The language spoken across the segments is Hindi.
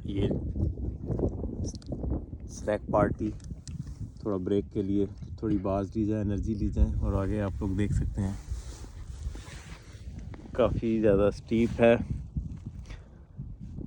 ये स्नैक पार्टी, थोड़ा ब्रेक के लिए थोड़ी बाज ली जाए, एनर्जी ली जाए। और आगे आप लोग देख सकते हैं काफ़ी ज़्यादा स्टीप है,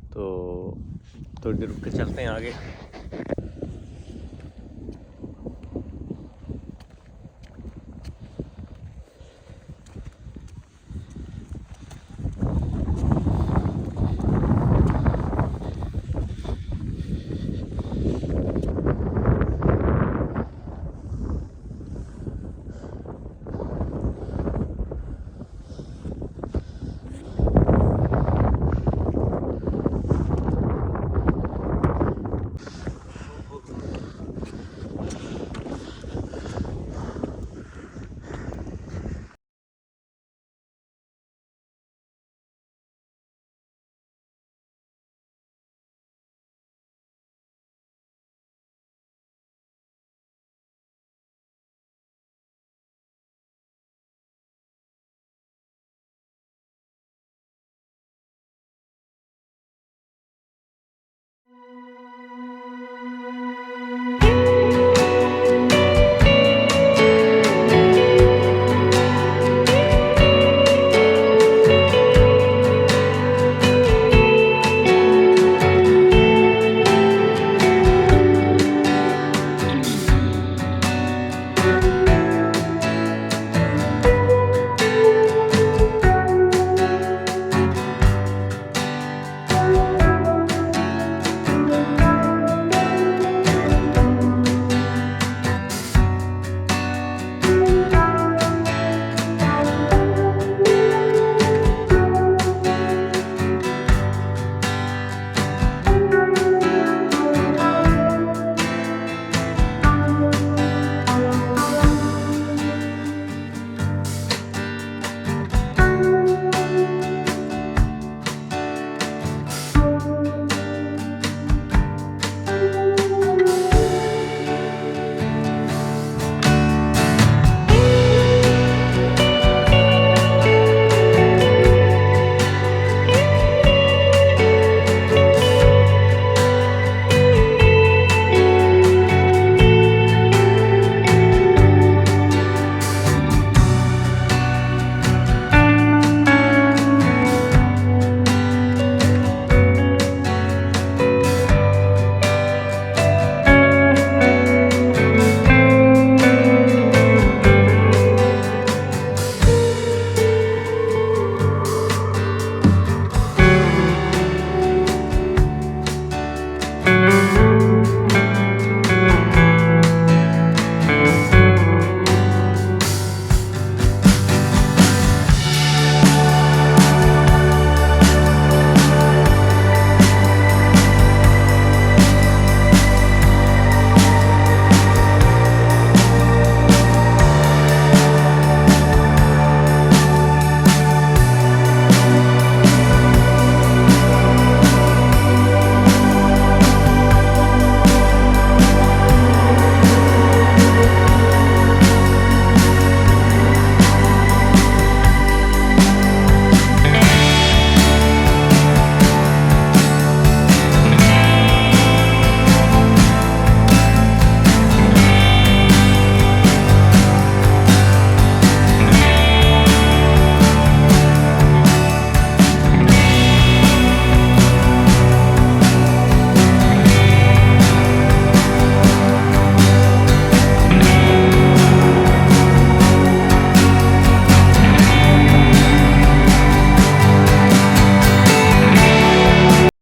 तो थोड़ी देर रुक के चलते हैं आगे।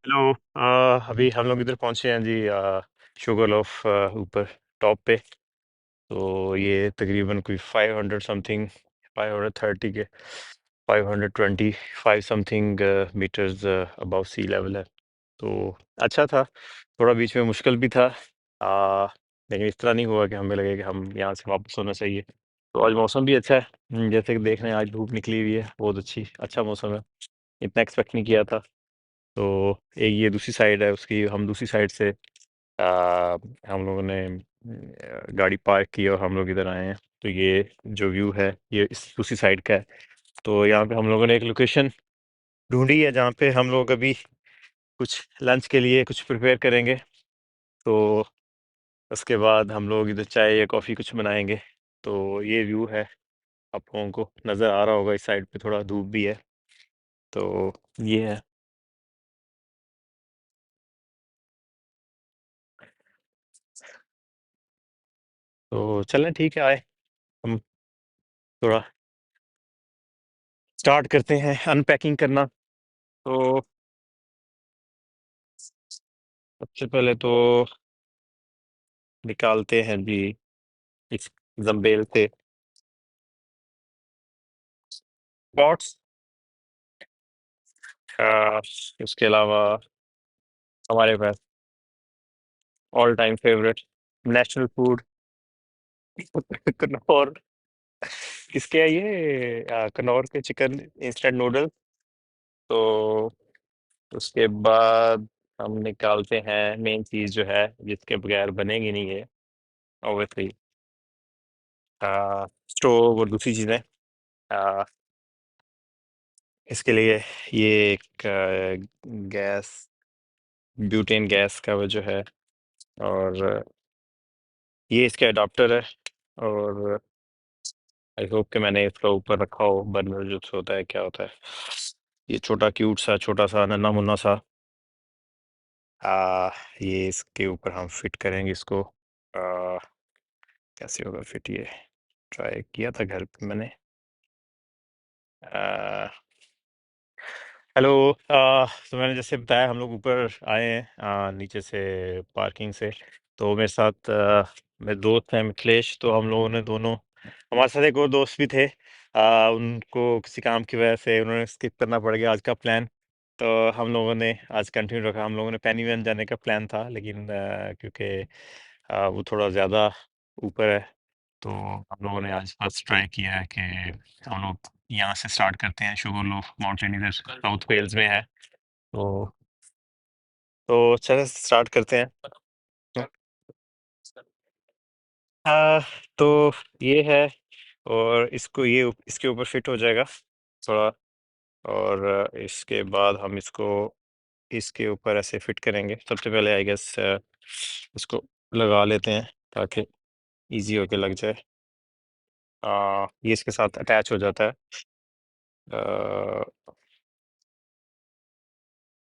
हेलो। अभी हम लोग इधर पहुंचे हैं जी, शुगर लोफ ऊपर टॉप पे। तो ये तकरीबन कोई 500 समथिंग, 530 के 525 something metres above sea level है। तो अच्छा था, थोड़ा बीच में मुश्किल भी था, लेकिन इस तरह नहीं हुआ कि हमें लगे कि हम यहाँ से वापस होना चाहिए। तो आज मौसम भी अच्छा है, जैसे कि देख रहे हैं आज धूप निकली हुई है, बहुत अच्छा मौसम है, इतना एक्सपेक्ट नहीं किया था। तो एक ये दूसरी साइड है उसकी, हम दूसरी साइड से हम लोगों ने गाड़ी पार्क की और हम लोग इधर आए हैं। तो ये जो व्यू है ये इस दूसरी साइड का है। तो यहाँ पे हम लोगों ने एक लोकेशन ढूंढी है जहाँ पे हम लोग अभी कुछ लंच के लिए कुछ प्रिपेयर करेंगे। तो उसके बाद हम लोग इधर चाय या कॉफ़ी कुछ बनाएंगे। तो ये व्यू है, आप लोगों को नज़र आ रहा होगा, इस साइड पे थोड़ा धूप भी है। तो ये है। तो चलें, ठीक है, आए हम थोड़ा स्टार्ट करते हैं अनपैकिंग करना। तो सबसे पहले तो निकालते हैं जी इस जंबेल से पॉट्स। उसके अलावा हमारे पास all time favourite national food कनौर। किसके है ये? कनौर के चिकन इंस्टेंट नूडल। तो उसके बाद हम निकालते हैं मेन चीज़ जो है, जिसके बगैर बनेगी नहीं है ऑब्वियसली, स्टोव और दूसरी चीज़ें। आ, इसके लिए ये एक गैस, ब्यूटेन गैस का वो जो है, और ये इसका अडाप्टर है। और आई होप कि मैंने इसका ऊपर रखा हो बर्नर जो होता है, क्या होता है ये छोटा क्यूट सा छोटा सा नन्ना मुन्ना सा। ये इसके ऊपर हम फिट करेंगे इसको। कैसे होगा फिट ये? ट्राई किया था घर पे मैंने। आ, हेलो। तो मैंने जैसे बताया, हम लोग ऊपर आए हैं नीचे से पार्किंग से। तो मेरे साथ मेरे दोस्त हैं मिथिलेश। तो हम लोगों ने दोनों, हमारे साथ एक और दोस्त भी थे, उनको किसी काम की वजह से उन्होंने स्किप करना पड़ गया आज का प्लान। तो हम लोगों ने आज कंटिन्यू रखा। हम लोगों ने पेनी वैन जाने का प्लान था, लेकिन क्योंकि वो थोड़ा ज़्यादा ऊपर है, तो हम लोगों ने आज फर्स्ट ट्राई किया है कि हम लोग यहाँ से स्टार्ट करते हैं। शुगर लोफ माउंटेन इधर साउथ वेल्स में है। तो चलो स्टार्ट करते हैं। हाँ, तो ये है, और इसको ये इसके ऊपर फिट हो जाएगा थोड़ा। और इसके बाद हम इसको इसके ऊपर ऐसे फिट करेंगे। सबसे पहले आई गेस इसको लगा लेते हैं ताकि इजी होके लग जाए। ये इसके साथ अटैच हो जाता है।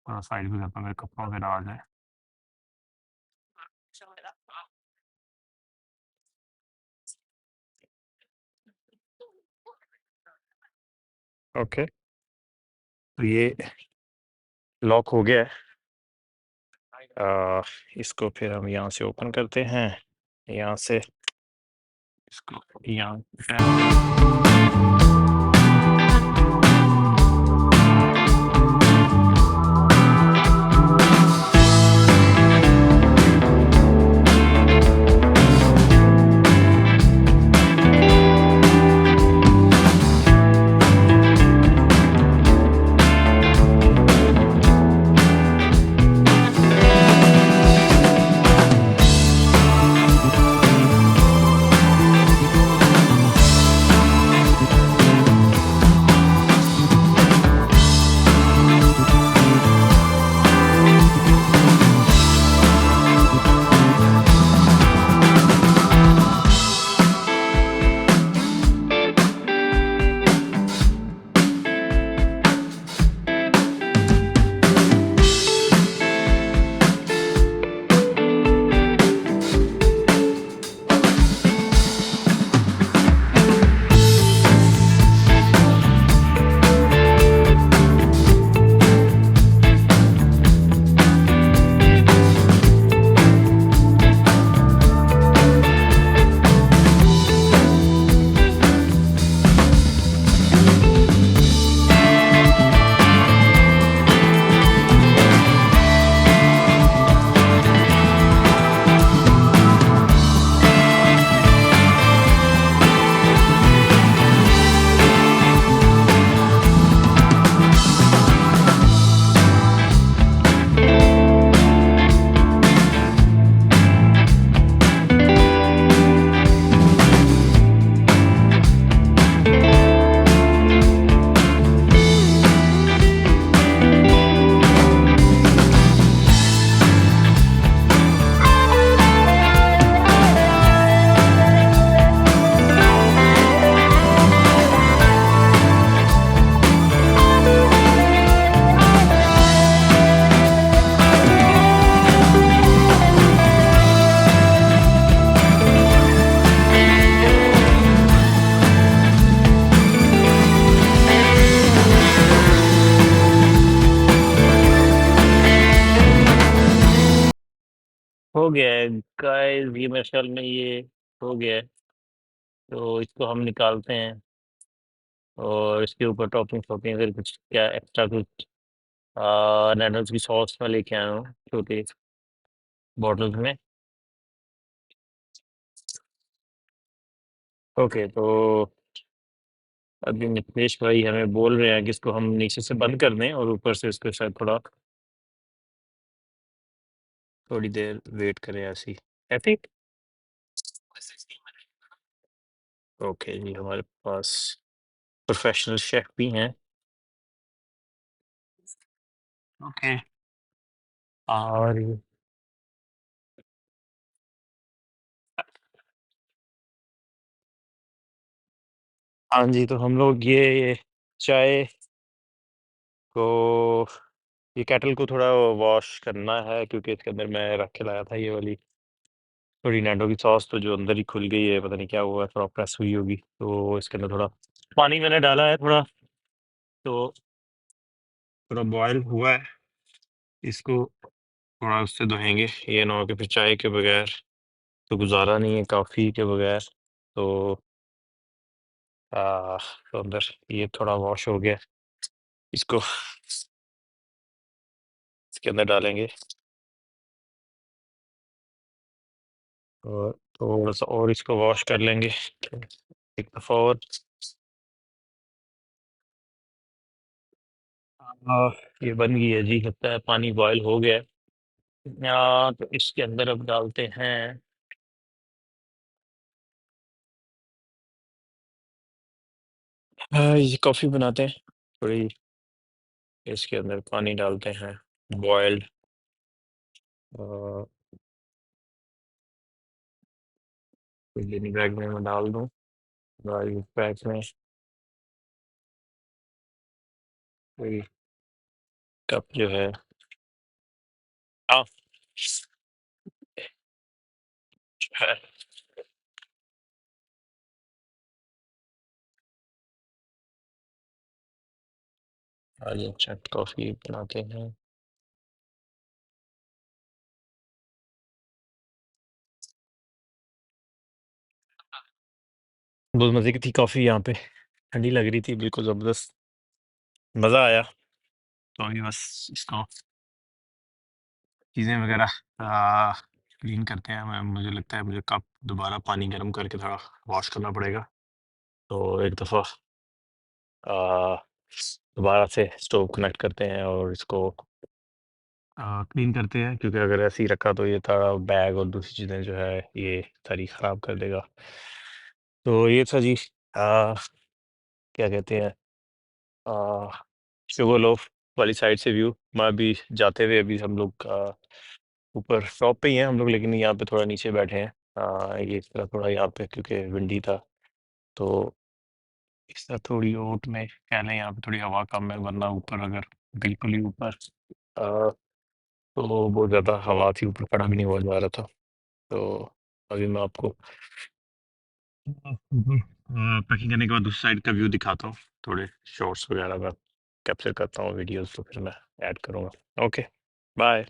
थोड़ा साइड में जाता है, मेरे कपड़ों से ना आ जाए। ओके, तो ये लॉक हो गया है। इसको फिर हम यहाँ से ओपन करते हैं, यहाँ से इसको यहाँ हो गया है गाइस, ये मेरे ख्याल में ये हो गया है। तो इसको हम निकालते हैं और इसके ऊपर टॉपिंग शॉपिंग अगर कुछ क्या एक्स्ट्रा कुछ नैनोज की सॉस में लेके आया हूँ छोटे बॉटल्स में। ओके, तो अभी नितेश भाई हमें बोल रहे हैं कि इसको हम नीचे से बंद कर दें और ऊपर से इसको शायद थोड़ी देर वेट करें ऐसी। ऐसे ही? ओके जी, हमारे पास प्रोफेशनल शेफ भी हैं। ओके। और हाँ जी, तो हम लोग ये चाय को, ये केटल को थोड़ा वॉश करना है क्योंकि इसके अंदर मैं रख के लाया था ये वाली थोड़ी नैंडो की सॉस, तो जो अंदर ही खुल गई है, पता नहीं क्या हुआ, थोड़ा प्रेस हुई होगी, तो इसके अंदर थोड़ा पानी मैंने डाला है थोड़ा, तो थोड़ा बॉयल हुआ है। इसको थोड़ा उससे धोएंगे, ये ना हो कि फिर चाय के बगैर तो गुजारा नहीं है, कॉफ़ी के बगैर। तो आ, तो अंदर ये थोड़ा वॉश हो गया, इसको इसके अंदर डालेंगे और थोड़ा सा और इसको वॉश कर लेंगे एक दफ़ा और। आ, ये बन गई है जी, लगता है पानी बॉयल हो गया है। तो इसके अंदर अब डालते हैं ये कॉफ़ी बनाते हैं थोड़ी, इसके अंदर पानी डालते हैं बॉयल्ड, बिरयानी बैग में मैं डाल दूँ, गार्लिक बैग में कोई कप जो है। हाँ है। आज अच्छा कॉफ़ी बनाते हैं। बहुत मज़े की थी कॉफ़ी यहाँ पे, ठंडी लग रही थी, बिल्कुल ज़बरदस्त, मज़ा आया। तो अभी बस इसको चीज़ें वगैरह क्लीन करते हैं। मुझे लगता है मुझे कप दोबारा पानी गर्म करके थोड़ा वॉश करना पड़ेगा, तो एक दफ़ा दोबारा से स्टोव कनेक्ट करते हैं और इसको क्लीन करते हैं, क्योंकि अगर ऐसे ही रखा तो ये सारा बैग और दूसरी चीज़ें जो है ये सारी ख़राब कर देगा। तो ये था जी, आ, क्या कहते हैं, शुगर लोफ वाली साइड से व्यू। मैं अभी जाते हुए अभी हम लोग ऊपर शॉप पे ही हैं हम लोग, लेकिन यहाँ पे थोड़ा नीचे बैठे हैं। ये इस तरह थोड़ा यहाँ पे क्योंकि विंडी था, तो इस तरह थोड़ी ओट में कह लें, यहाँ पे थोड़ी हवा कम है, वरना ऊपर अगर बिल्कुल ही ऊपर तो बहुत ज़्यादा हवा थी, ऊपर खड़ा भी नहीं हुआ जा रहा था। तो अभी मैं आपको पैकिंग करने के बाद दूसरी साइड का व्यू दिखाता हूँ, थोड़े शॉर्ट्स वगैरह मैं कैप्चर करता हूँ वीडियोस, तो फिर मैं ऐड करूँगा। Okay, bye.